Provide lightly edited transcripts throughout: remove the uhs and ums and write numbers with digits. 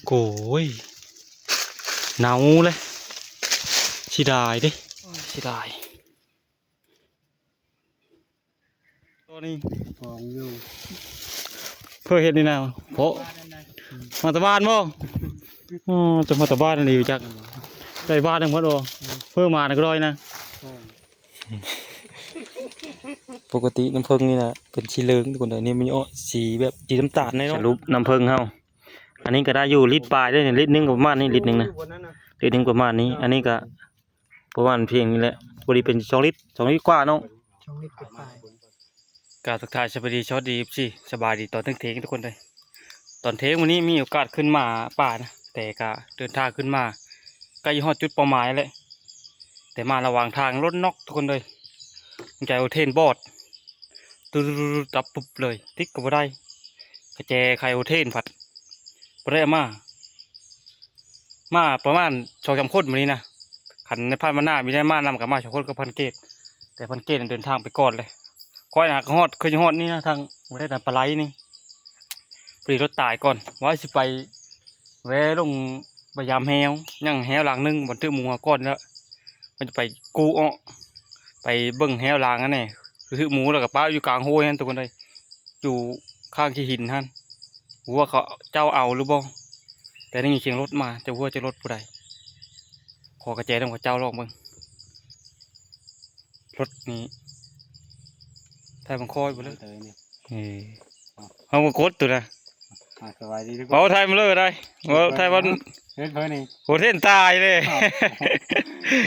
โก้ยหนาวเลยสิได้ดิสิได้ตัวนี้ของอยู่เพื่อเห็ดนี่นะโผมาตะบ้านบ่จะมาตะบ้านนี่อยู่จักได้บ้านทั้งหมดบ่เพื่อมาก็ร้อยนะปกติน้ำผึ้งนี่นะเป็นสีเหลืองทุกคนแต่นี่มันสีแบบสีน้ำตาลในเนาะสรุปน้ำผึ้งเฮาอันนี้ก็ได้อยู่ลิตรปลายได้ลิตรนึงประมาณนี้ลิตรนึงนะลิตรนึงประมาณนี้อันนี้ก็ประมาณเพียงนี้แหละพอดีเป็น2 ลิตรกว่าเนาะ2 ลิตรปลายการทักทายสวัสดีช็อตดีสิสบายดีตอนเทงทุกคนเลยตอนเทงวันนี้มีโอกาสขึ้นมาป่านะแต่ก็เดินทางขึ้นมาใกล้ฮอดจุดเป้าหมายแล้วแต่มาระหว่างทางรถน็อกทุกคนเลยใจโอเทนบอดตุ๊ดดับปุ๊บเลยติ๊กก็บ่ได้กระแจไคโอเทนผัดบ่ได้มาประมาณ2-3 คนวันนี้นะขันในพันมาหน้ามีได้มานำกับมา2 คนกับพันเกตแต่พันเกตเดินทางไปก่อนเลยค่อยหนักฮอดเคยฮอดนี่นะทางไม่ได้แต่ปลาไหลนี่ปรีรถตายก่อนว่าสิไปแวะลงพยายามแฮวยังแฮวหลังนึงบนตื้อหมูก่อนแล้วมันจะไปกูไปเบิ้งแฮวหลังนั่นแหละคือหมูแล้วกับป้าอยู่กลางห้วยนั่นตัวคนใดอยู่ข้างที่หินท่านว่าเขาเจ้าเอาหรือบ่แต่ได้ยินเสียงรถมาจะว่าจะรถผู้ใดขอกระแจต้องกับเจ้าลองเบิ้งรถนี้ไทยบังคอยไปเลยเอามากดตัวนะสบายดีทุกคนเอาไทยมาเลยได้เอาไทยวันเฮ็ดเพิ่นนี่โหเท่นตายเลย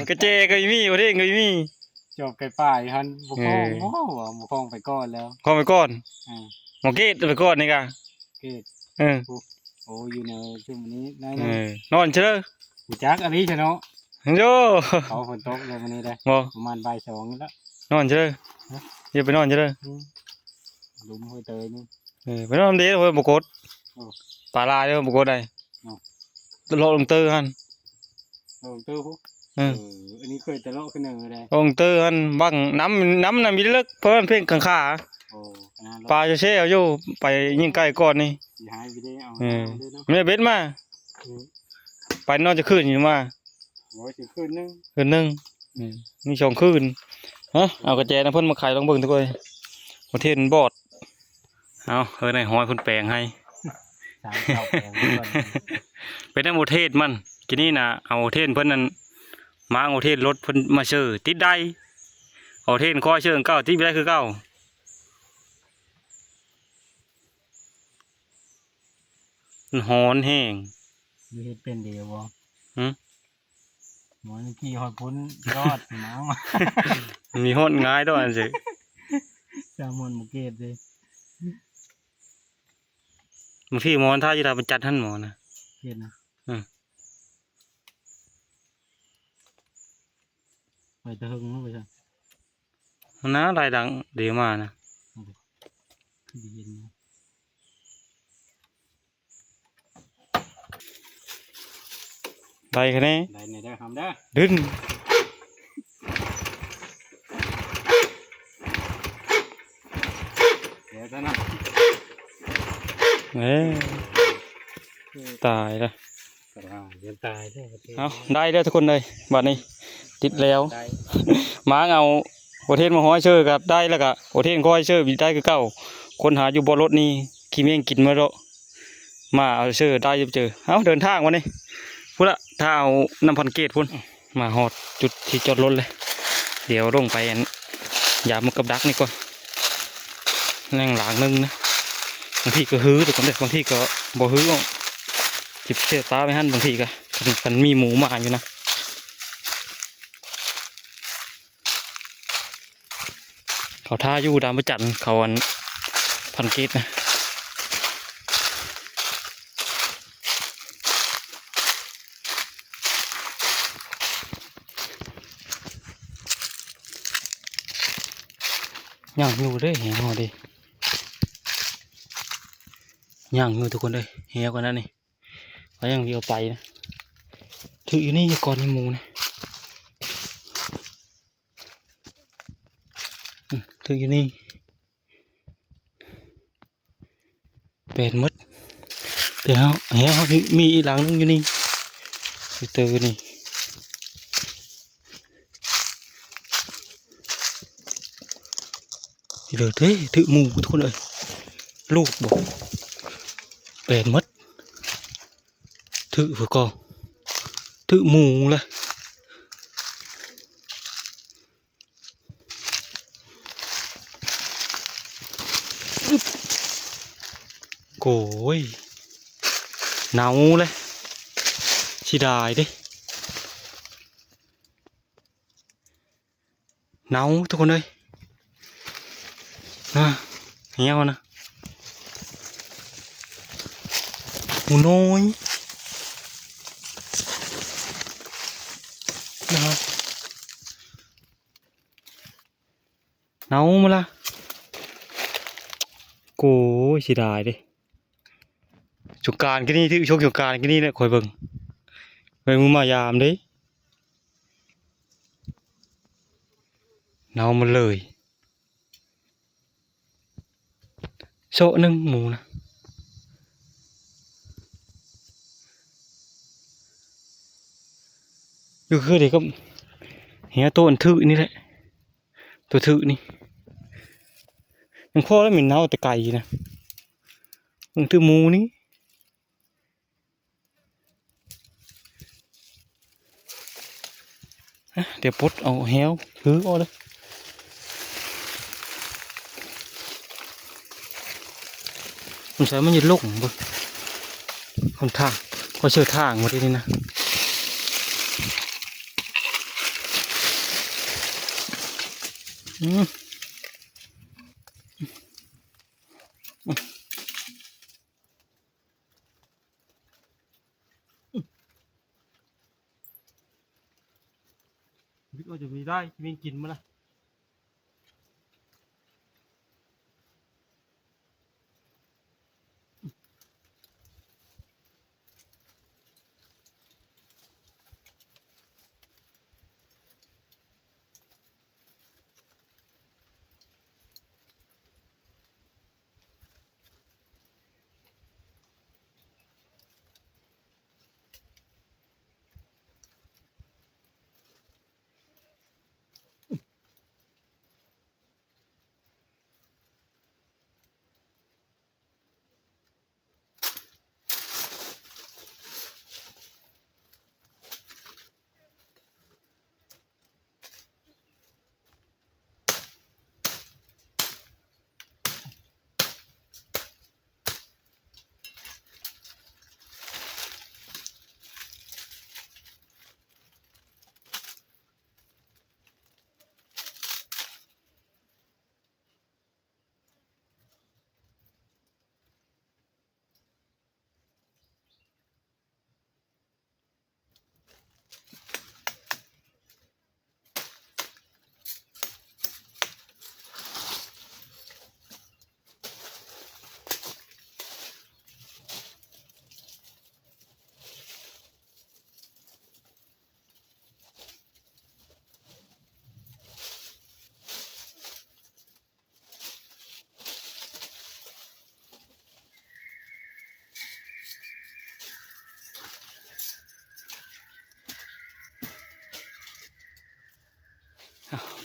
กระเจก็มีโหเท่นก็มีจบไก่ป่าอยู่หั่นบ่คล้องบ่คล้องไปก่อนแล้วเข้าไปก่อนหมอเกตไปก่อนนี่กะเฮ็ดโอ้อยู่ในช่วงนี้ได้นอนเชื่อหูจักอันนี้ใช่เนาะโยเขาฝนตกเลยวันนี้ได้ประมาณบ่าย 2นี่แล้วนอนเชื่ออย่าไปนอนเชื่อลุมห้วยเตยนี่ไปนอนเดี๋ยวบุกดปลาลายเดี๋ยวบุกดได้ตลอดลงเตอร์ฮันลงเตอร์พวกอันนี้เคยตลอดขึ้นหนึ่งเลยลงเตอร์ฮันบังน้ำน่ะมีเล็กเพราะมันเพ่งขังขาปลาจะเชี่ยวอยู่ไปยิงไก่ก่อนนี่หายไปได้เอาไม่เบ็ดมาไปนอนจะขึ้นอยู่มาคืนนึงนี่2 คืนฮะเอากระแจนะเพิ่นมาขายต้องเบิ่งทุกคนประเทศบอดเอาในหอยเพิ่นแปลงให้เป็นน้ำโอเทศมันทีนี้นะเอาโอเทศเพิ่นนั้นมาโอเทศรถเพิ่นมาเชื่อติดได้โอเทศคอยเชื่อเก้าติดไม่ได้คือเก้าหอนแห้งมีเฮ็ดเป็นเดียวบ่หมอนกี่หอดพ้นรอดหนาวมีหอนง่ายด้วยอันสิแซลมอนมุกเกตเลยบางทีหมอนถ้าจะได้เป็นจัดท่านหมอนะเห็นนะไปตะหึงนู้นไปจ้ะมันน่าลายดังเดี๋ยวมานะได้แค่นี้ได้เนี่ยได้ทำได้ดึงเดี๋ยวนะตายแล้วยังตายได้เอาได้แล้วทุกคนเลยบัดนี้ติดแล้วม้าเอาโอเทนมาห้อยเชื่อกับได้แล้วก็โอเทนห้อยเชื่อได้คือเก่าคนหาอยู่บนรถนี่ขี้เมี่ยงกินมาแล้วมาเอาเชื่อได้จะเจอเอาเดินทางวันนี้พุ่นละถ้าเอาน้ำพันเกตพุ่นมาหอดจุดที่จอดรถเลยเดี๋ยวลงไปอย่ามันกับดักนี่ก่อนนั่งหลังนึงนะบางทีก็ฮื้อแต่คนเด็กบางทีก็บ่ฮื้อจิบเชือกตาไปหั่นบางทีก็มันมีหมูมาอยู่นะเขาท่าอยู่ดามประจันเขาพันเกตนะย่างอยู่ด้วยเหี้ยดิย่างอยู่ทุกคนเลยเหี้ยกันนั่นนี่เขายังวิ่งไปนะถืออยู่นี่ก่อนยังมูนะถืออยู่นี่เป็ดมดเป็ ดี๋ยวเขามีอีกหลังนึงอยู่นี่อยู่เตอนี่เดือดเฮ้ยถือหมูทุกคนเลยลูกบอกเป็นมัดถือvừa conถือหมูเลยโก้ยหนาวเลยชิดายดิหนาวทุกคนเลยเหี้ยวนะหมูน้อยนะครับหนาวมาละโก้ยชิดายดิสงกรานต์ก็นี่ที่ช่วงสงกรานต์ก็นี่แหละคอยเบิ่งมึงมายามดิหนาวมันเลยโซ่หนึ่งหมูนะอยู่คือเด็กก็เหี้ยตัวอันถือนี่แหละตัวถือนี่ยังพ่อแล้วเหม็นเน่าแต่ไก่นะมึงถือหมูนี่เดี๋ยวปลดเอาแฮวถือเอาเลยมันใช้มันยืดลงบ่คนทางก็เชื่อทางมาที่นี่นะวิก็จะมีได้มีกินมั้ยล่ะ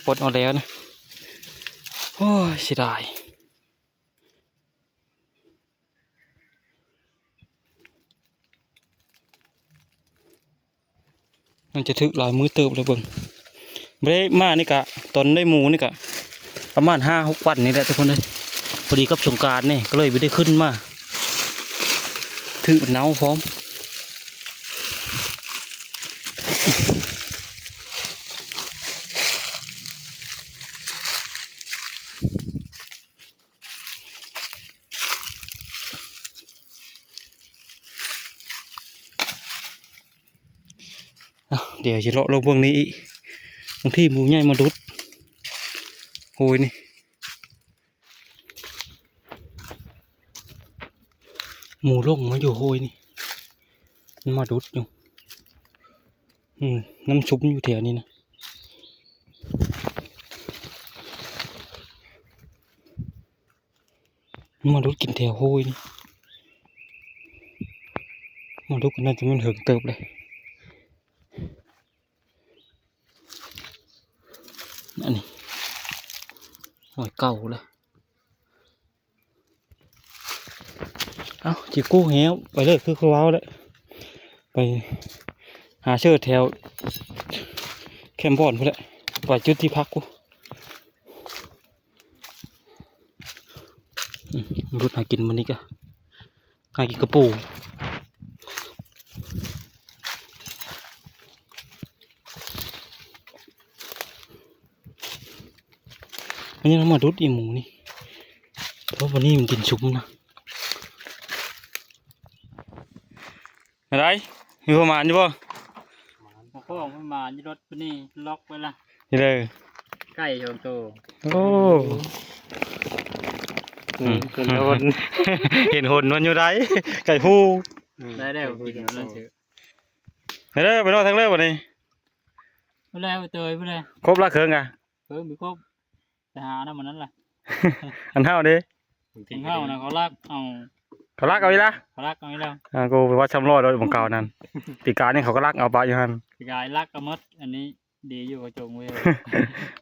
ปลดเอาแล้วนะโอ้ยเสียดายมันจะถึกหลายมือเติบเลยเบิ่งไม่ได้มานี่กะตอนได้หมูนี่กะประมาณ5-6 วันนี่แหละทุกคนเลยพอดีกับสงกรานต์นี่ก็เลยไม่ได้ขึ้นมาถึกหนาวพร้อมเดี๋ยวจะเลาะลงเบื้องนี้บางที่หมูใหญ่มาดุดโอยนี่หมูลงมาอยู่โอยนี่มันมาดุดอยู่น้ำซุปอยู่แถวนี้นะมันมาดุดกินแถวโอยนี่ มาดูกันน่าจะมันถึงเติบเลยนั่นนี่หอยเก่าเลยเอ้าจีกู้เหี้ยวไปเลยคือเขาเว้าเลยไปหาเชือกแถวแคมป์บอนเพื่อเลยไปจุดที่พักกูรุดหากินมันนี่กะหากินกระปูอันนี้เรามารุดอีหมูนี่เพราะวันนี้มันกินชุ้มนะอะไรมีประมาณอยู่ป่ะ พ่อมันมาที่รถนี่ล็อกไว้ละ นี่เลย ใกล้โยนโต โอ้ เห็นโดน เห็นหนมันอยู่ไรไก่ฮู้ ได้ได้กินแล้วเถอะ ไปเลยไปนอนทั้งเลยวันนี้ ไม่ได้ไปเตยไม่ได้ ครบละเครื่องอ่ะ มีครบแต่หาน้ำมันนั้นแหละ อันเท่าดิ ถึงเข้านะเขาลักเอา เขาลักเอาอีละ เขาลักเอาไม่แล้ว กูไปวัดชำรอดโดยบังเก่านั่นปีการนี่เขาก็ลักเอาปลาอยู่หัน กายลักเอามดอันนี้ดีอยู่กับจงเว้ย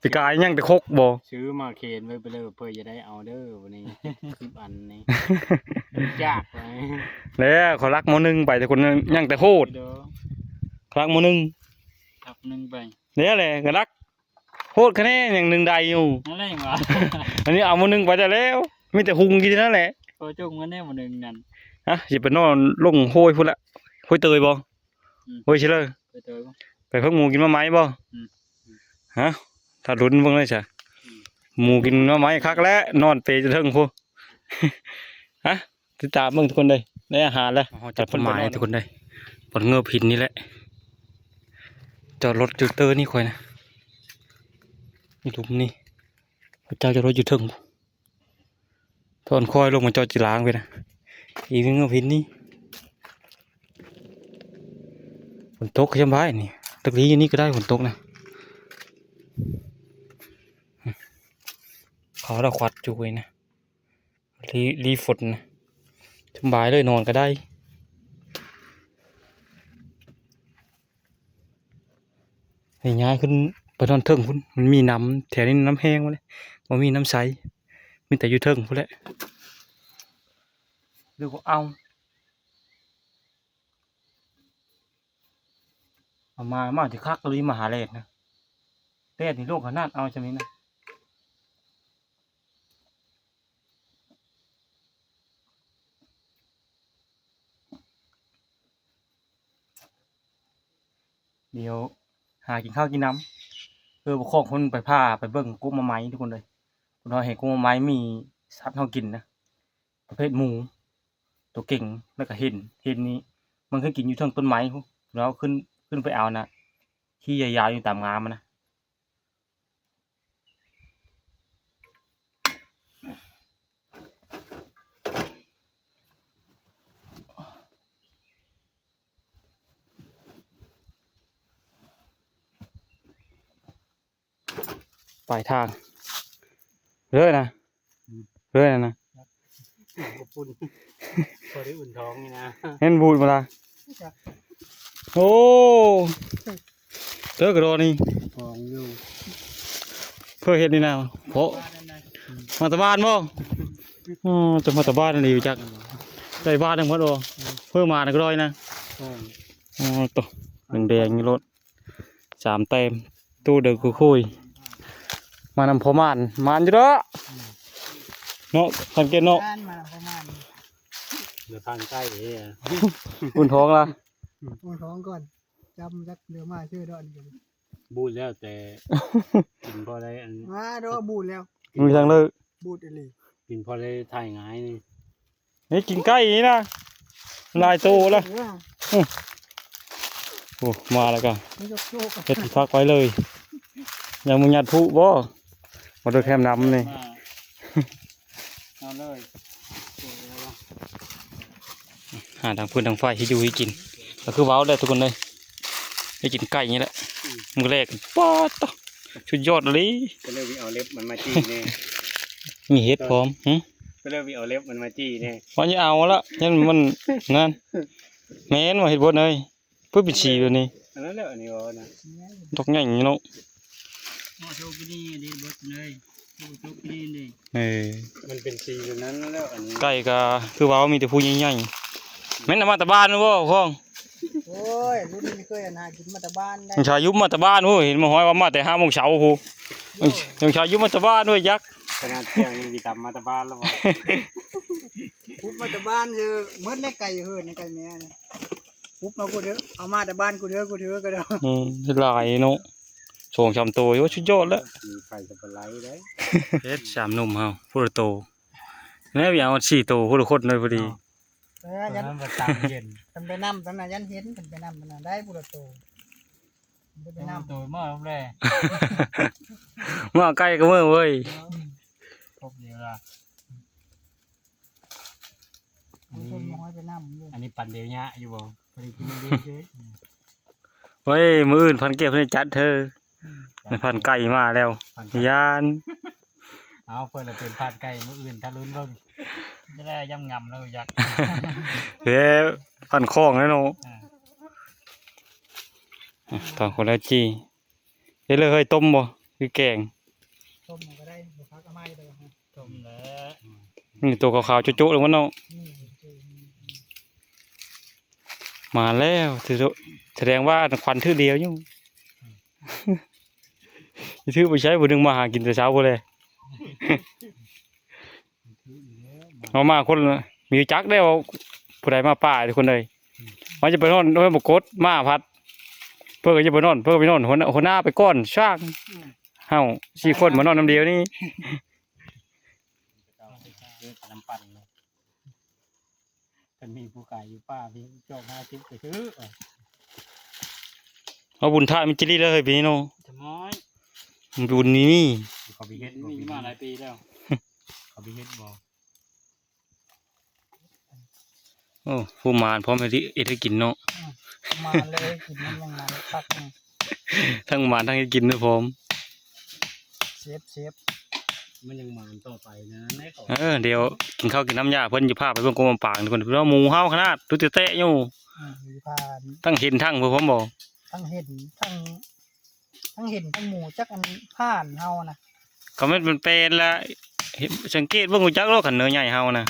ปีการยังแต่คกบ่ ซื้อมาเคนไว้ไปเลยเพื่อจะได้เอาเด้อวันนี้10 อันนี้ยากไป แล้วเขาลักหมอนึงไปแต่คนยังแต่โคตร เด้อ เขาลักหมอนึง ทับหนึ่งไป เนี่ยแหละก็ลักโคตรคะแนนอย่างหนึ่งใดอยู่ นั่นแหละวะ อันนี้เอาหมอนึงไปได้แล้วมีแต่หุงกินนั่นแหละ โอ้จงมันแน่มาหนึ่งนั่น ฮะสิไปนอนลงโห้ยพุ่นละโห้ยเตยบ่โห้ยเชลย ไปเตย ไปเพิ่งหมูกินมะไม้บ่ฮะถ้าลุ้นเบิ่งเลยจ้ะหมูกินมะไม้คักแล้วนอนเปรย์จะเทิงพู ฮะติดตามเบิ่งทุกคนเลยได้อาหารแล้วจัดผลไม้ทุกคนเลยผลเงือบหินนี่แหละจอดรถจูเตอร์นี่ค่อยนะนี่หลุมนี่พระเจ้าจะรถอยู่เทิงทอนคอยลงมาจอดจีรางไปนะอีกเงือบหินนี่ฝนตกยังไงนี่ตะกี้อยู่นี่ก็ได้ฝนตกนะเขาเราควัดจุยนะรีฝนนะสบายเลยนอนก็ได้ให้ย้ายขึ้นไปนอนเทิงพุ่นมันมีน้ำแถวนี้น้ำแห้งมาเลยมันมีน้ำใสมีแต่อยู่เทิงพุ่นแหละดูก็เอามาที่คักเลยมาหาเลดนะเลดนี่โลกขนาดเอาใช่ไหมนะเดี๋ยวหากินข้าวกินน้ำบุคคลคนไปผ้าไปเบิ่งกุ้งมาไม้ทุกคนเลยคุณเราเห็นกุ้งมาไม้มีสัตว์เขากินนะประเภทหมูตัวเก่งแล้วก็เห็นนี้มันขึ้นกินอยู่เทิงต้นไม้แล้วขึ้นไปเอานะขี้ยาวๆอยู่ตามงามมันนะปลายทางเรื่อยนะนะ ขอบคุณพอได้อุ่นท้องนี่นะ เห็นบูดมาละโอ้เลิกกระโดดนี่ ท้องอยู่ เพื่อเห็ดนี่นะโอ้มาตะบ้านบ่อ๋อจะมาตะบ้านนี่อยู่จักได้บ้านทั้งหมดโอ้เพื่อมาก็ได้นะอ๋อตัวแดงๆนี่รถ3 เต็มตู้เด็กคุยมานำพอมานอยู่เด้อเนาะสังเกตเนาะ มาประมาณเดี๋ยวทางใกล้เลย อุ่นท้องละ อุ่นท้องก่อนจำจักเรือมาชื่อดอนกัน บูดแล้วแต่กินพอได้อัน มาดอบูดแล้ว มีทางเลิก บูดอะไร กินพอได้ถ่ายง่ายนี่ นี่กินใกล้นี่นะลายโตแล้วโอ้มาแล้วก็ ไม่ยกโชค เฮ็ดที่พักไว้เลยยังมึงยัดผู้บ่มาดูแคมน้ำนี่ เอาเลย หาทางพื้นทางไฟให้อยู่ให้กินก็คือเว้าได้ทุกคนเลยให้กินไก่นี่แหละมือแรกป๊าดต่อสุดยอดเลย ก็เลยวิเอาเล็บมันมาจี้เนี่ย มีเห็ดพร้อม ก็เลยวิเอาเล็บมันมาจี้เนี่ย วันนี้เอาละยันมันนั่น แม่นว่าเฮ็ดบ่เอ้ยเพื่อปิดฉี่แบบนี้ อันนั้นแหละอันนี้ว่านะ ดอกใหญ่อย่างนี้เนาะ โชคดีดีเบิดเลยโชคดีนี่ เออ มันเป็นสีแบบนั้นแล้วอันนี้ ไก่ก็คือว่ามีแต่ผู้ใหญ่ๆแม่นเอามาแต่บ้านบ่พ่อง โอ้ยรุ่นนี้ไม่เคยหากินมาแต่บ้านได้ ยังชายยุบมาแต่บ้านโอ้ยเห็นมาห้อยว่ามาแต่5 โมงเช้าโหยังชายยุบมาแต่บ้านด้วยยักษ์ ขนาดเที่ยงยังดีตามมาตะบ้านแล้วว่ะ ปุ๊บมาแต่บ้านคือเมื่อในไก่เฮือนในไก่แม่เนี่ยปุ๊บมากูเถอะเอามาแต่บ้านกูเถอะก็เด้อ หลายเนาะส่งชามโตโยชุดยอดแล้ว มีไฟจะเป็นไรได้ เฮ็ด3 หนุ่มเฮาผู้ละโตแล้วอย่าเอา4 โตผู้ละคนเลยพอดี เออยัน มันตามเย็น ทำไปนำตอนนั้นยันเห็นทำไปนำตอนนั้นได้บุรโตไปนำ ตัวมากเลย มาใกล้ก็เมื่อเว้ย ครบเดียวละ คนมาห้อยไปนำอยู่ อันนี้ปั่นเดียวเนี้ยอยู่บ่พอดีกินดีเฉย เฮ้ยมื้ออื่นพันเก็บให้จัดเธอพันไก่มาแล้วยาน เอาเพื่อนเราเป็นพาดไก่มื้ออื่นถ้าลุ้นเบิ่งจะได้ย่ำงำแล้วอยาก เฮ้ยพันคล้องแล้วเนาะตอนคนละจีเฮ็ดเลยเฮ้ยต้มบ่คือแกง ต้มก็ได้บุพักก็ไม่เลย ต้มแล้ว นี่ตัวขาวๆจุ๊ๆลงมาเนาะมาแล้วแสดงว่าควันทื่อเดียวอยู่ ทื่อไปใช้บ่นึงมาหากินแต่เช้าพุ่นเลย เอามาคนมีจักได้ว่าผู้ใดมาป่าทุกคนเลยมันจะไปนอนด้วยบกดมาพัด เพื่อจะไปนอนเพื่อไปนอนหัวหน้าไปก้อนช่างเฮา4 คนมานอนน้ำเดียวนี่ น้ำปั่นกันมีผู้ไก่อยู่ป้าพี่จอก50ก็ซื้อ เอาบุญท่ามิจิรีเลยปีนี้เนาะ จะม้อย บุญนี่ เขาไปเฮ็ดมีมาหลายปีแล้วเขาไปเฮ็ดบ่ โอ้ผู้มารพร้อมให้กินเนาะ มาเลยกินมันยังมาพัก ทั้งมารทั้งให้กินนะพร้อม เซฟ มันยังมาต่อไปนะในเขา เดี๋ยวกินข้าวกินน้ำยาเพิ่นจะพาไปเบิ่งกรมป่างทุกคนเพิ่นว่าหมูเฮาขนาดดูเตะๆอยู่ มีผ่าน ทั้งเห็นทั้งเพิ่นพร้อมบ่ ทั้งเห็นทั้งเห็นทั้งหมูจักอันผ่านเฮานะ ก็มันเป็นละสังเกตเบิ่งรู้จักโลกขันเนื้อใหญ่เฮานะ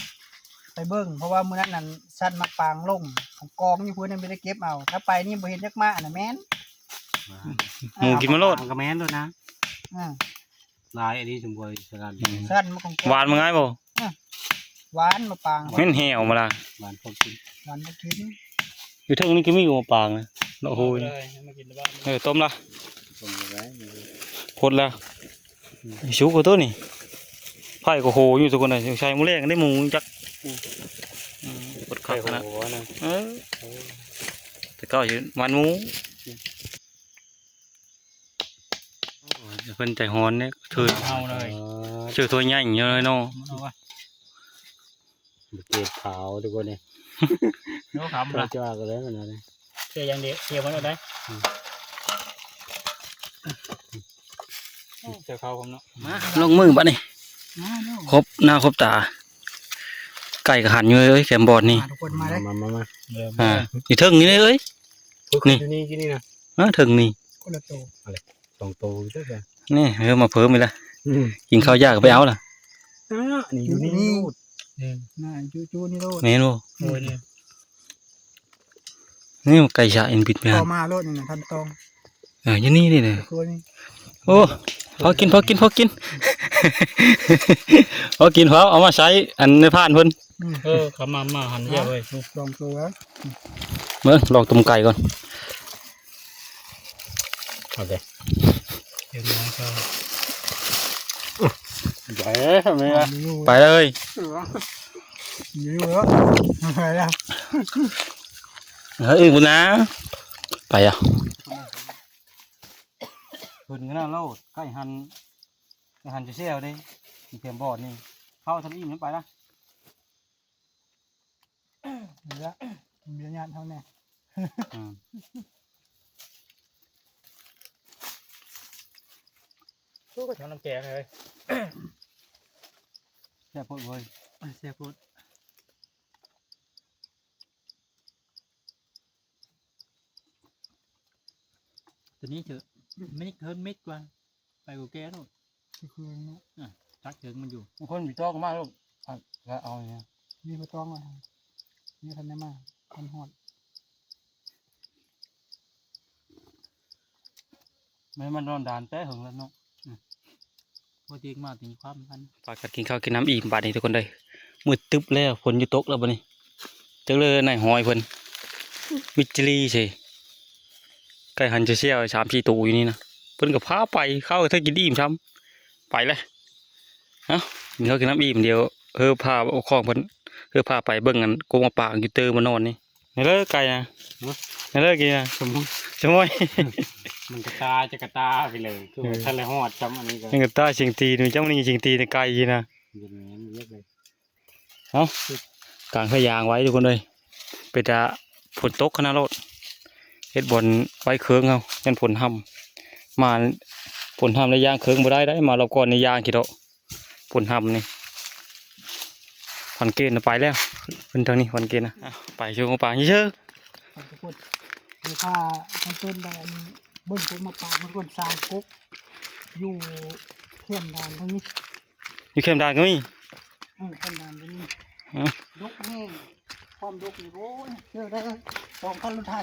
ไปเบิ่งเพราะว่ามื้อนั้นสั้นมักปางลงของกองอยู่พุ่นนั่นไม่ได้เก็บเอาถ้าไปนี่บ่เห็นจักมาน่ะแม่น หมูกินมาโลด กระแม่นด้วยนะ อ่า ลายอันนี้สมบูรณ์สกัด สั้นมาของกอง หวานมันง่ายบ่ หวานมาปาง แม่นแหวมาละ หวานพอกิน หวานบ่กิน อยู่เทิงนี้ก็มีอยู่มาปางนะโอ้โห มากินบ้าน ต้มละ ผมอยู่ไว้ พดละชูกว่าตัวนี่ไผ่ก็โหอยู่ทุกคนเลยใช้หมูแรงได้หมูจักปด ไข่ ขาขนาด หัวนะ แต่ก็อยู่มันหมูเพิ่นใจฮ้อนเนี่ยถือ เอาเลย เจอตัวใหญ่อย่างเงี้ยเลยเนาะ เก็บขาวทุกคนเนี่ย โน้ขำ เราจะว่ากันแล้วมันอะไร เสียอย่างเดียวเสียมันได้ เจ้าเขาผมเนาะ ลงมือบัดนี่ครบหน้าครบตา ไก่กระหันอยู่เลยแคมบอดนี่ ทุกคนมาได้ มา อีเทิงนี่เลยเอ้ย นี่นี่กินนี่นะ เทิงนี่ คนละโต 2 ตัวใช่ไหม นี่มาเพิ่มไปละกินข้าวยากก็ไปเอาล่ะ นี่อยู่นี่ น่าจูนี่โลด เมนู โอ้ยเนี่ย นี่ไก่ชาอินบิดไป ต่ หั อน มาโลดนี่นะทันตอง อยู่นี่นี่เลย ตัวนี้ โอ้พอกินพอกินเอามาใช้อันในผ่านเพิ่น เขามาหันเยอะเลย ลองตัวแล้ว เมื่อลองต้มไก่ก่อน โอเคเดี๋ยวน้องก็ใหญ่ทำไมล่ะ ไปเลย อยู่แล้วอะไรล่ะ เฮ้ยคุณนะไปอ่ะคุณก็น่าเล่าไก่หันจะเชี่ยวดิเตรียมบอดนี่เข้าทำอิ่มนั้นไปละ เดี๋ยวเบียร์ญาติเท่านี้ สู้กับน้ำแกงเลย แซ่บพูดเว้ย เสียพูด ตัวนี้เถอะไม่เคินเม็ดกว่าไปกูแก้แล้ว คือเนาะ ตักเถิงมันอยู่ บางคนมีตอกมากลูกแล้วเอาอย่างเงี้ย มีบ่ต้องอ่ะนี่ทันได้มาทันฮอด ไม่มันร้อนดานแต่หึงแล้วเนาะ พอตีมาตีความกัน ปากกัดกินข้าวกินน้ำอิ่มบาดนี้ทุกคนเลยมืดตึ๊บแล้วฝนอยู่ตกแล้วบัดนี้เจอเลยนายหอยเพิ่นมิจลีใช่ไก่หันจะเชี่ยว3-4ตัวอยู่นี่นะเพิ่นก็พาไปเข้าถ้ากินอิ่มช้ำไปเลยเอ้ากินข้าวกินน้ำอิ่มเดียวพาเอาของเพิ่นพาไปเบิ่งกันกงมาปางอยู่เตอมานอนนี่นี่เลิกไก่นะนี่เลิกกินนะสมอย มันกระตาจะกระตาไปเลยคือทะเลหอดจำอันนี้ก็ ยังกตาเชียงตีนเจ้านี่เชียงตีนไก่นะ อย่างนี้เยอะเลย เอ้ากางขยางไว้ทุกคนเลยไปจะฝนตกขนาดรถเฮ็ดบนไว้เคืองเอายันฝนห้ำมาฝนห้ำในยางเคืองบ่ได้มาเราก่อนในยางกี่ดอกฝนห้ำนี่พันเกณฑ์ไปแล้วเป็นทางนี้พันเกณฑ์นะไปช่วงป่าเยอะ ทุกคนมีค่ามันเป็นได้อันเบิ่งกกมาปากมันคนสร้างกกอยู่เทียมดานตรงนี้ อยู่เข้มดานก็มี เทียมดานตรงนี้ อ๋อ ดกแห้งความดกนี่โอ้ยเชื่อได้2,000รถไถ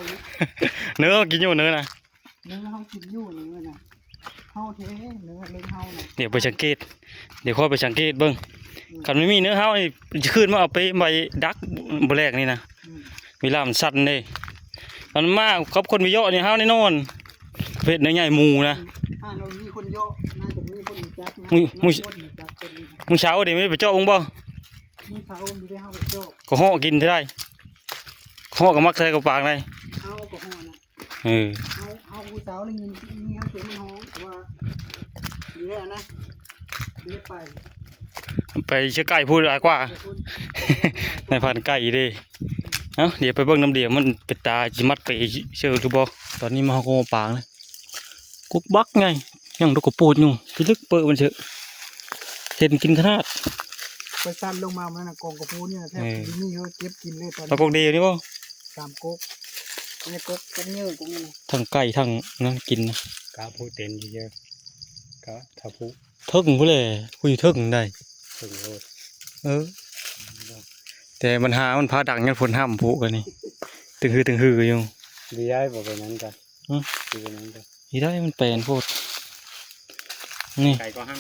เนื้อกินอยู่เนื้อนะ เนื้อเฮากินอยู่นี่น่ะเฮาเท่เนื้อเลี้ยงเฮาน่ะ เดี๋ยวไปสังเกตเดี๋ยวค่อยไปสังเกตเบิ่งคันไม่มีเนื้อเฮานี่จะขึ้นมาเอาไปใบดักบ่แรกนี่นะ อืม เวลามันสั่นเลยมันมากครับคนมีเยอะนี่เฮาแน่นอนเพชรเนื้อใหญ่หมูนะ เรามีคนเยอะน่าจะมีคนรู้จักนะ มุ้ยมุ้ย น่าจะรู้จักคนนี้ มึงเช้าเดี๋ยวไม่ไปเจาะองบ่ มีเขามีได้เฮาไปเจาะ ก็ห่อกินได้ห่อก็มักใส่กับปากเลย เฮาก็ฮ้อนะ เออ เอาผู้สาวได้ยินมีเฮาเสียงมันฮ้องแต่ว่าดีแล้วนะดีไป ไปเชื่อไก่พูดหลายกว่า แต่คุณ ในพันไก่เดิเอ้าเดี๋ยวไปเบิ่งน้ำเดียวมันเป็นตาจิมัดไปเชื่อทุบบ่ตอนนี้มาเขาก็ปางเลยกุกบักไงยังดอกกระปูดอยู่พี่ลึกเปิดมันเถอะเห็นกินขนาด ไปสั่นลงมามันน่ะกองกระพูเนี่ยแทบสิมีเฮาเก็บกินเลยตอน ปลากกเดียวนี่บ่ 3ก๊กอันนี้ก๊กเนื้อก๊กนี่ ทั้งไก่ทั้งนั่นกินนะ กาพูเต็นเยอะก็ถ้าพู เทิงพุ่นเลยคุยเทิงได้ ถึงโลด เออแต่มันหามันพาดังยันฝนห้ามผูกันนี่ตึงฮืออยู่ ดีได้บอกไปนั้นกันดีไปนั้นกัน นี่ได้มันแปลนโพดนี่ ไก่ก็ห้าง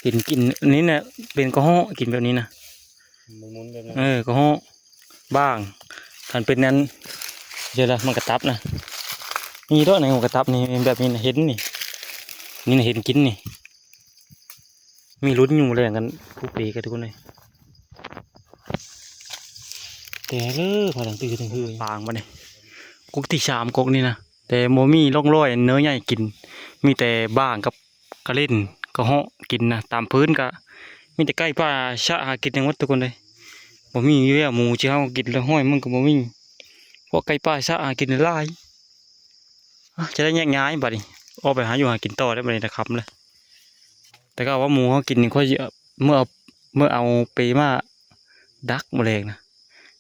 กินอันนี้เนี่ยเป็นกระห้อกินแบบนี้นะ มุนแบบนั้น กระห้อบ้างถ้าเป็นนั้นเจอละมันกระตับนะนี่ด้วยในหัวกระตับนี่แบบนี้นะเห็นนี่นี่นะเห็นกินนี่มีลุ้นอยู่แรงกันทุกปีกันทุกคนเลยแต่เลยพอหลังตื่นคือปางมาเนี่ยกุกที่3ก๊กนี่นะแต่โมมี่ร่องรอยเนื้อใหญ่กิน มีแต่บ้างกับกระเล่นกระเหาะกินนะตามพื้นก็มีแต่ไก่ป่าชะหากินอย่างวัดทุกคนเลยบ่มีแววหมูที่เฮากินแล้วห้อยมันก็บ่มีเพราะไก่ป่าชะหากินหลายจะได้แยกย้ายบัดนี้ออกไปหาอยู่หากินต่อได้บัดนี้นะครับเลยแต่ก็ว่าหมูเฮากินนี่ค่อยเมื่อเอาไปมาดักแมลงนะ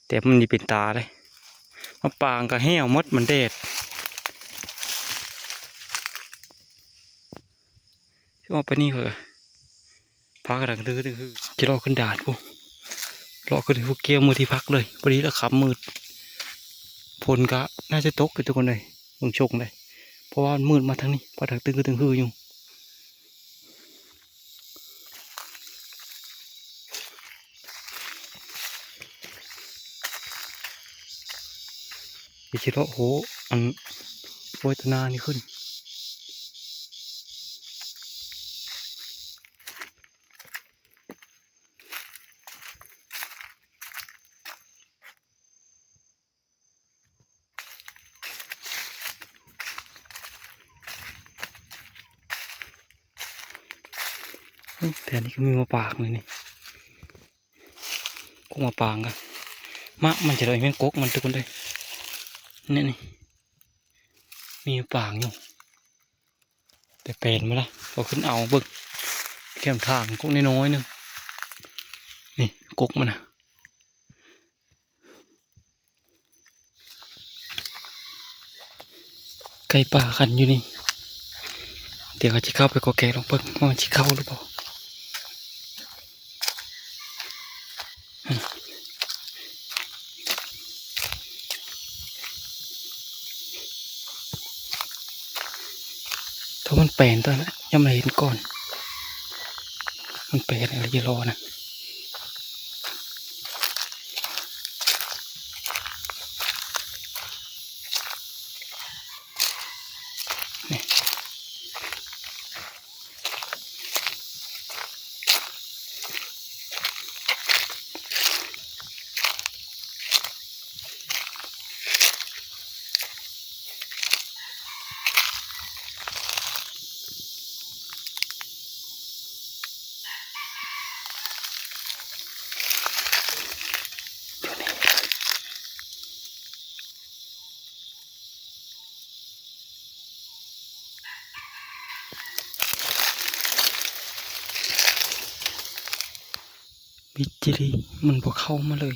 แต่มันนี่เป็นตาเลยมาปางก็แห้วหมดมันแดดว่าไปนี่เหรอพากระดังดื้อจะรอขึ้นดาดกูรอขึ้นพวกเกี้ยวมือที่พักเลยพอดีแล้วขับมืดฝนก็น่าจะตกกันทุกคนเลยมึงชงเลยเพราะว่ามันมืดมาทางนี้พอดังตึงอยู่อีชิโร่โหอันโวยตนานี่ขึ้นแต่นี่ก็มีมาปากเลยนี่กุมาปางกันมันจะได้เป็นก๊กมันทุกคนเลยนี่มีปางอยู่แต่เป็นมาละพอขึ้นเอาเบิกแก้มทางก๊กน้อยๆนึงนี่ก๊กมันนะ ไก่ป่ากันอยู่นี่เดี๋ยวเขาจะเข้าไปกอแกลองเบิ่งว่ามันจะเข้าหรือเปล่าถ้ามันแปลนตอนนั้นยังไม่เห็นก่อนมันแปลนอะไรจะรอนะมิจิริมันพอเข้ามาเลย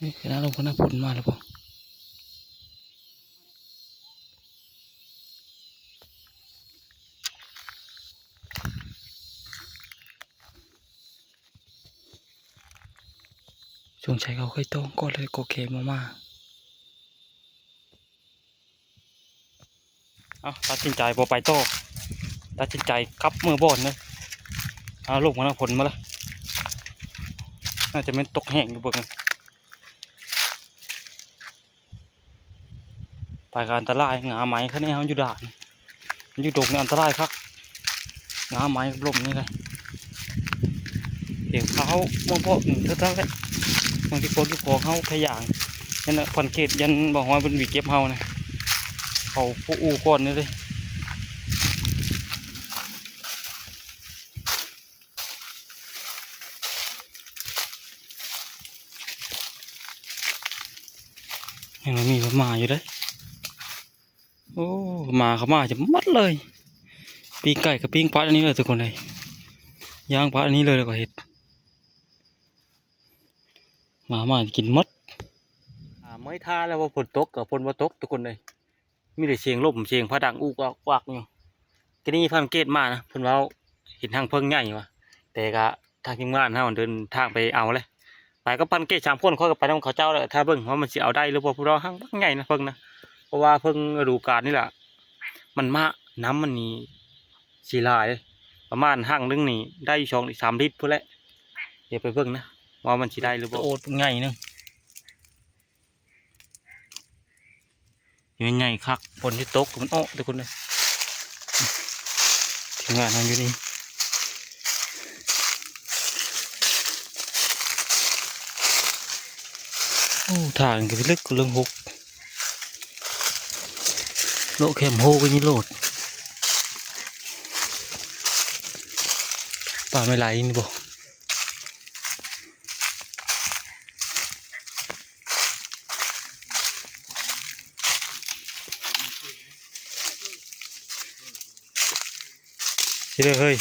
นี่คือน้าลงพน้าผลมาหรือเปล่าช่วงใช้เขาเคยต้องก็เลยโกเคมาเอาตัดสินใจพอไปโต้ตัดสินใจกลับมือบอลเลยเอาลูกมันผลมาละน่าจะเป็นตกแห้งอยู่เบิ่งไปการอันตรายงาไม้เขาเนี่ยเขาอยู่ด่านอยู่ดงเนี่ยอันตรายครับงาไม้ลมนี่เลยเดี๋ยวเขามองพวกเท่านั้นบางทีคนที่พอเขาขยางนั่นแหละพันเกตยันบอกว่าเป็นวีเก็บเฮานะเขาผู้อูก่อนนี่เลยยังมีมาอยู่เลยโอ้มาเขามาจะมัดเลยปิ้งไก่กับปิ้งปลาอันนี้เลยทุกคนเลยย่างปลาอันนี้เลยก็เห็ดมากินมัดไม่ท่าแล้วว่าฝนตกกับฝนว่าตกทุกคนเลยมีแต่เสียงลมเสียงพระดังอุกวักอยู่ทีนี้พันเกตมานะเพิ่นว่าเห็นทางเพิ่งใหญ่วะแต่ก็ทางทีมงานเฮาเดินทางไปเอาเลยไปก็พันเกต3 คนเขาก็ไปน้ำเขาเจ้าแล้วถ้าเบิ่งว่ามันสิเอาได้หรือเปล่าพวกเราห้างใหญ่นะเพิ่งนะเพราะว่าเพิ่งฤดูกาลนี่แหละมันมาน้ำมันนี่สีลายประมาณห้างนึงนี่ได้2-3 ลิตรพุ่นแหละเดี๋ยวไปเบิ่งนะว่ามันสิได้หรือเปล่าโอ้ใหญ่นึงใหญ่คักฝนที่ตกมันอ้อทุกคนเลยทีมงานทำอยู่นี่โอ้ทางก็ลึกเรื่องหกโลเข็มโฮก็ยี่โลดป่าไม่ไหลนี่บ่สิเลยเฮ้ย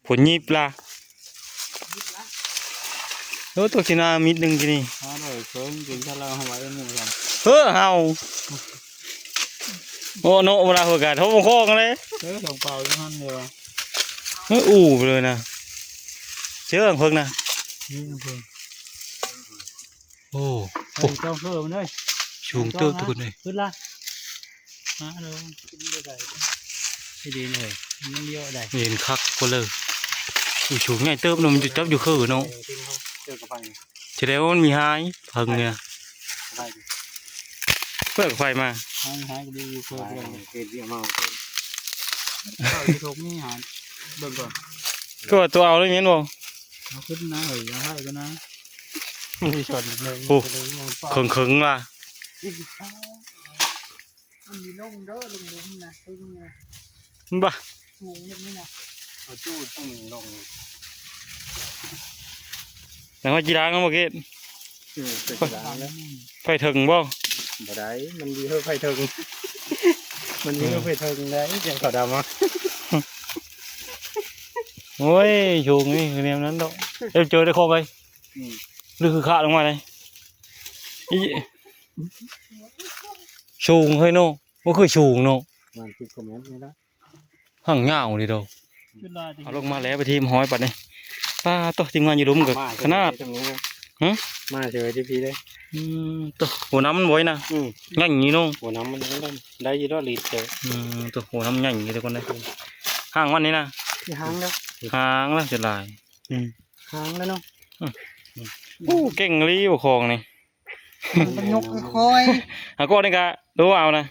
ผลยิบละตัวชินามิดหนึ่งทีนี่เฮาโอ้โนเวลาหัวกาดเขาโค้งเลยส่งเปล่าที่นั่นเลยวะอู่ไปเลยนะเชื่อเพิ่งนะโอ้เจ้าเพิ่มเลยชูงเติบทุกคนเลยขึ้นละมาเลยขึ้นได้ไม่ดีเลยมันเยอะได้เห็นคักก็เลยชูงใหญ่เติบนมจุดจับอยู่คือเนาะจะได้ว่ามันมีหายเพิ่งเนี่ยเปิดไฟมาหายก็ดีอยู่เพิ่มเกิดเยอะมากทุกนี่หาเบิ่งก่อนก็ตัวเอาเลยเงี้ยบ่เอาขึ้นนะเฮ้ยเอาให้กันนะมีช็อตเลยโอ้เขิงว่ะมันมีลงเด้อลงลุมนะตึ้งนะบ้าสูงแบบนี้นะเอาจู้ต้องลงแต่ว่าจีรังเมื่อกี้ไฟถึงบ่บ่ได้มันดีเท่าไฟถึงมันดีเท่าไฟถึงได้ยังขาวดำอ่ะโอ้ยชูงนี่คือแนวนั้นดอก เดี๋ยวเจอได้คอไปหรือคือขาลงมาเลยอีสูงเฮ้ยโน่ก็คือสูงโน่ มันคือคอมเมนต์นี่ละ ห่างเงาเลยเด้อ เวลาที่ เอาลงมาแล้วไปทีมห้อยปัดนี่ป้าตัวทีมงานอยู่รุมกับขนาด มาเจอที่พี่เลย ตัวหัวน้ำมันไว้นะง่ายอย่างนี้โน่ หัวน้ำมันได้ยี่รอดลีดเจอ ตัวหัวน้ำง่ายอย่างนี้ทุกคนเลยห่างวันนี้นะ ที่หางแล้ว ห่างแล้วจะลาย หางแล้วเนาะ โอ้เก่งรีบคองนี่ มันต้องยกค่อย หาก็นี่กะรู้เอานะ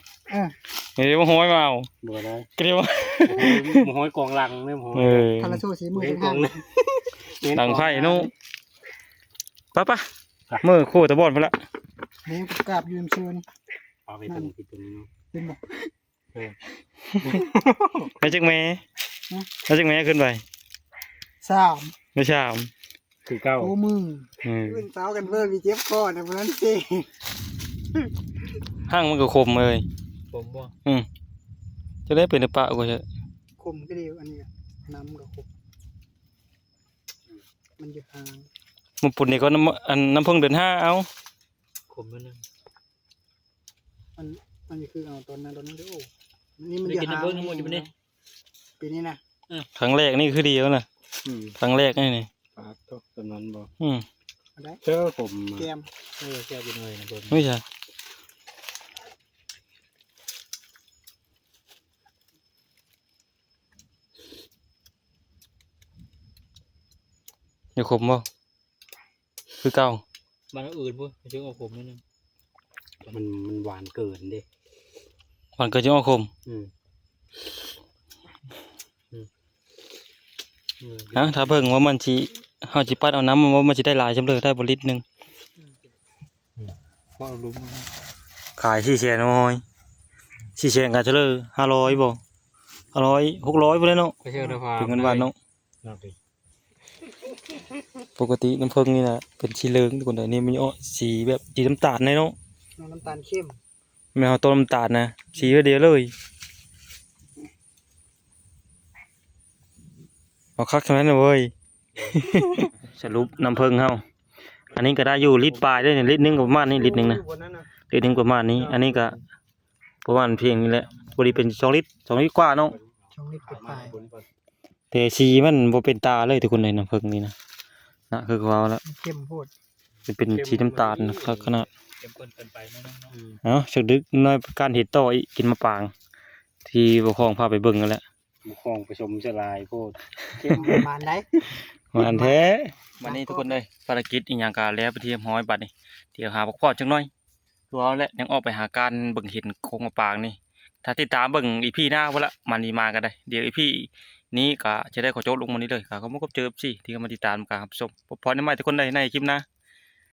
ๆเดี๋ยวมาห้อยมาเอา บ่ได้ เกลียว หอยกองลังเนี่ยหอย ทาราโซ่สีมือเป็นหาง ดังไผ่นู่ป้าเมื่อคู่ตะบอนไปละ นี่ประกาศยืมเชิญ เอาไปตรงที่ตรงนี้ เป็นบ่ ไม่จักแม่ไม่จักแม่ขึ้นไป 3 ไม่ใช่ คือเก้า โอ้มึง อืม ขึ้นเสากันเพิ่มมีเจ็บคอนะเพราะนั้นสิ ห้างมันก็คมเลย ผมว่า จะได้เป็นปะกูจะ คมก็ดีอันนี้น้ำกับคมมันจะหาง มันปุ่นนี่ก็น้ำพึ่งเดือน5เอา คมนิดนึง มันจะคือเอาตอนนั้นเด้อนี่มันจะหางปีนี้นะ ครั้งแรกนี่คือดีแล้วนะครั้งแรกนี่ ปากตกตำนานบ่ เอาได้ เจอผม แกม แก้วเป็นเลยนะเบิ้ล ไม่ใช่อย่าคมบ่คือเก่า มันอื่นพวกเชื่อผมนิดนึงมันหวานเกินดิ มันก็จะเอาคมถ้าเบิ่งว่ามันสิเฮาสิปัดเอาน้ำว่ามันสิได้หลายจำเลยได้บ่ลิตรนึง ว่ารู้ ขาย4แสนน้อย4แสนก็เฉลย500บ่500 600พุ่นเลยเนาะ ก็เชื่อนะพา ถึงเงินบาทเนาะปกติน้ำผึ้งนี่น่ะเป็นสีเหลืองทุกคนแต่นี่มันออกสีแบบสีน้ำตาลเลยเนาะ น้ำตาลเข้ม ไม่เอาต้นน้ำตาลนะสีเดียวเลยเอาคักทั้งนั้นเลยเว้ย สรุปน้ำผึ้งเฮาอันนี้ก็ได้อยู่ลิตรปลายด้วยเนี่ยลิตรหนึงก็ประมาณนี้ลิตรหนึงนะลิตรหนึงประมาณนี้อันนี้ก็ประมาณเพียงนี้แหละพอดีเป็น2 ลิตร2 ลิตรกว่าเนาะ ช่องนี้เป็นปลาย แต่สีมันบ่เป็นตาเลยทุกคนเลยน้ำผึ้งนี่นะคือเขาแล้ว เข้มโพด เป็นสีน้ำตาลนะครับขนาด เก็บเกินไปนะน้อง เนาะสึกดึกน้อยการเห็ดต่ออีกกินมะปราง ที่ปกครองพาไปเบิ่งกันแหละ คลองผสมสลายโคตร เข้มประมาณไหน มันแท้วันนี้ทุกคนเลยภารกิจอีกอย่างการแล้วไปเที่ยวห้อยบัดนี่เดี๋ยวหาพวกพ่อจังหน่อยดูเอาแหละยังออกไปหาการเบิ่งเห็นโคงมะปรางนี่ถ้าติดตามเบิ่งอีพีหน้าพุ่นละมันนี่มากันได้เดี๋ยวอีพีนี้ก็จะได้ขอโจทย์ลงมานี้เลยก็ขอบคุณเจอสิที่เข้ามาติดตามการรับชมพบพรได้ใหม่ทุกคนเลยในคลิปหน้า